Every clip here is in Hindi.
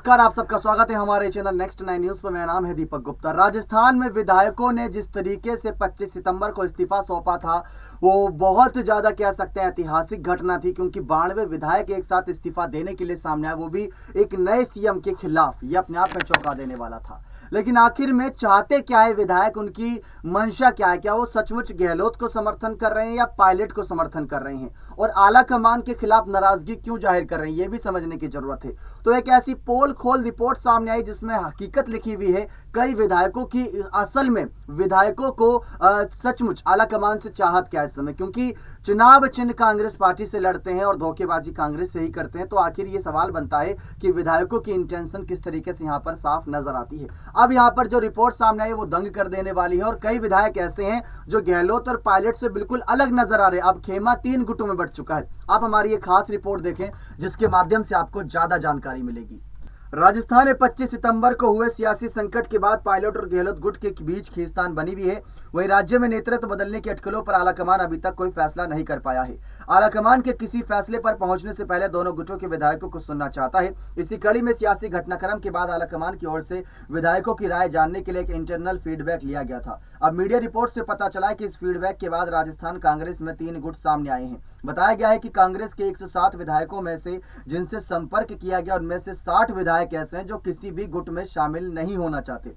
नमस्कार, आप सबका स्वागत है हमारे चैनल नेक्स्ट 9 न्यूज पर। मेरा नाम है दीपक गुप्ता। राजस्थान में विधायकों ने जिस तरीके से 25 सितंबर को इस्तीफा सौंपा था वो बहुत ज्यादा कह सकते हैं ऐतिहासिक घटना थी, क्योंकि 92 विधायक एक साथ इस्तीफा देने के लिए सामने आए, वो भी एक नए सीएम के खिलाफ। ये अपने आप में चौंका देने वाला था। लेकिन आखिर में चाहते क्या है विधायक, उनकी मंशा क्या है? क्या वो सचमुच गहलोत को समर्थन कर रहे हैं या पायलट को समर्थन कर रहे हैं? और आला कमान के खिलाफ नाराजगी क्यों जाहिर कर रहे हैं, ये भी समझने की जरूरत है। तो एक ऐसी पोल खोल रिपोर्ट सामने आई जिसमें हकीकत लिखी हुई है कई विधायकों की। असल में विधायकों को सचमुच आला कमान से चाहत क्या है इस समय, क्योंकि चुनाव चिन्ह कांग्रेस पार्टी से लड़ते हैं और धोखेबाजी कांग्रेस से ही करते हैं। तो आखिर ये सवाल बनता है कि विधायकों की इंटेंशन किस तरीके से यहाँ पर साफ नजर आती है। अब यहाँ पर जो रिपोर्ट सामने आई वो दंग कर देने वाली है, और कई विधायक ऐसे हैं जो गहलोत और पायलट से बिल्कुल अलग नजर आ रहे हैं। अब खेमा 3 गुटों में बढ़ चुका है। आप हमारी एक खास रिपोर्ट देखें जिसके माध्यम से आपको ज्यादा जानकारी मिलेगी। राजस्थान में 25 सितंबर को हुए सियासी संकट के बाद पायलट और गहलोत गुट के बीच खींचतान बनी हुई है। वहीं राज्य में नेतृत्व बदलने की अटकलों पर आलाकमान अभी तक कोई फैसला नहीं कर पाया है। आलाकमान के किसी फैसले पर पहुंचने से पहले दोनों गुटों के विधायकों को सुनना चाहता है। इसी कड़ी में सियासी घटनाक्रम के बाद आलाकमान की ओर से विधायकों की राय जानने के लिए एक इंटरनल फीडबैक लिया गया था। अब मीडिया रिपोर्ट से पता चला है कि इस फीडबैक के बाद राजस्थान कांग्रेस में 3 गुट सामने आए हैं। बताया गया है कि कांग्रेस के 107 विधायकों में से जिनसे संपर्क किया गया उनमें से 60 विधायक ऐसे हैं जो किसी भी गुट में शामिल नहीं होना चाहते।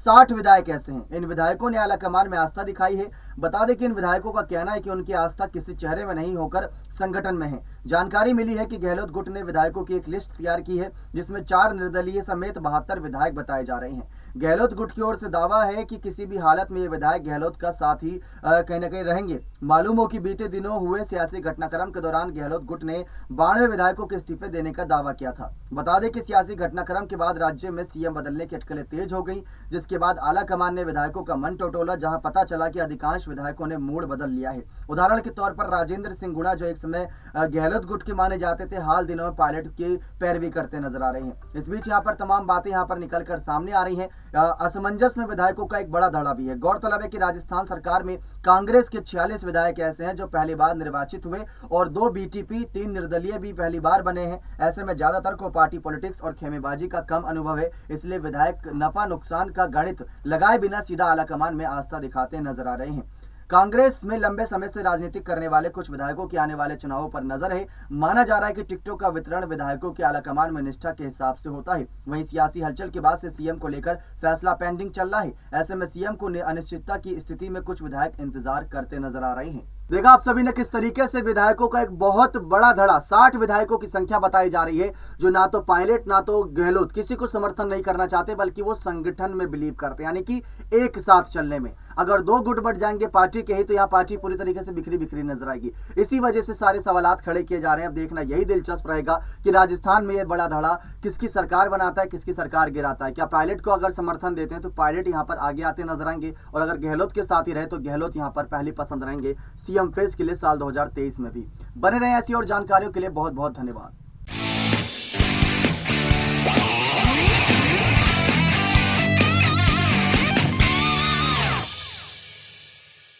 60 विधायक ऐसे हैं। इन विधायकों ने आलाकमान में आस्था दिखाई है। बता दें कि इन विधायकों का कहना है कि उनकी आस्था किसी चेहरे में नहीं होकर संगठन में है। जानकारी मिली है कि गहलोत गुट ने विधायकों की एक लिस्ट तैयार की है जिसमें 4 निर्दलीय समेत 72 विधायक बताए जा रहे हैं। गहलोत गुट की ओर से दावा है कि किसी भी हालत में ये विधायक गहलोत का साथ ही कहीं न कहीं रहेंगे। मालूम हो कि बीते दिनों हुए सियासी घटनाक्रम के दौरान गहलोत गुट ने 92 विधायकों के इस्तीफे देने का दावा किया था। बता दें कि सियासी घटनाक्रम के बाद राज्य में सीएम बदलने की अटकलें तेज हो गई, जिसके बाद आला कमान ने विधायकों का मन टटोला, जहां पता चला कि अधिकांश विधायकों ने मूड बदल लिया है। उदाहरण के तौर पर राजेंद्र सिंह गुणा, जो एक समय गहलोत गुट के माने जाते थे, हाल दिनों में पायलट की पैरवी करते नजर आ रहे हैं। इस बीच यहाँ पर तमाम बातें यहाँ पर निकलकर सामने आ रही हैं। असमंजस में विधायकों का एक बड़ा धड़ा भी है। गौरतलब है कि राजस्थान सरकार में कांग्रेस के 46 विधायक ऐसे हैं जो पहली बार निर्वाचित हुए और 2 बीटीपी 3 निर्दलीय भी पहली बार बने हैं। ऐसे में ज्यादातर को पार्टी पॉलिटिक्स और खेमेबाजी का कम अनुभव है, इसलिए विधायक नफा नुकसान का गणित लगाए बिना सीधा आलाकमान में आस्था दिखाते नजर आ रहे हैं। कांग्रेस में लंबे समय से राजनीतिक करने वाले कुछ विधायकों की आने वाले चुनावों पर नजर है। माना जा रहा है कि टिकटों का वितरण विधायकों के आलाकमान में निष्ठा के हिसाब से होता है। वहीं सियासी हलचल के बाद से सीएम को लेकर फैसला पेंडिंग चल रहा है। ऐसे में सीएम को अनिश्चितता की स्थिति में कुछ विधायक इंतजार करते नजर आ रहे हैं। देखा आप सभी ने किस तरीके से विधायकों का एक बहुत बड़ा धड़ा, 60 विधायकों की संख्या बताई जा रही है जो ना तो पायलट ना तो गहलोत किसी को समर्थन नहीं करना चाहते, बल्कि वो संगठन में बिलीव करते हैं, यानी कि एक साथ चलने में। अगर 2 गुट बढ़ जाएंगे पार्टी के ही तो यहाँ पार्टी पूरी तरीके से बिखरी बिखरी नजर आएगी। इसी वजह से सारे सवालात खड़े किए जा रहे हैं। अब देखना यही दिलचस्प रहेगा कि राजस्थान में ये बड़ा धड़ा किसकी सरकार बनाता है, किसकी सरकार गिराता है। क्या पायलट को अगर समर्थन देते हैं तो पायलट यहाँ पर आगे आते नजर आएंगे, और अगर गहलोत के साथ ही रहे तो गहलोत यहाँ पर पहली पसंद रहेंगे सीएम फेज के लिए साल 2023 में भी। बने रहे ऐसी और जानकारियों के लिए बहुत बहुत धन्यवाद।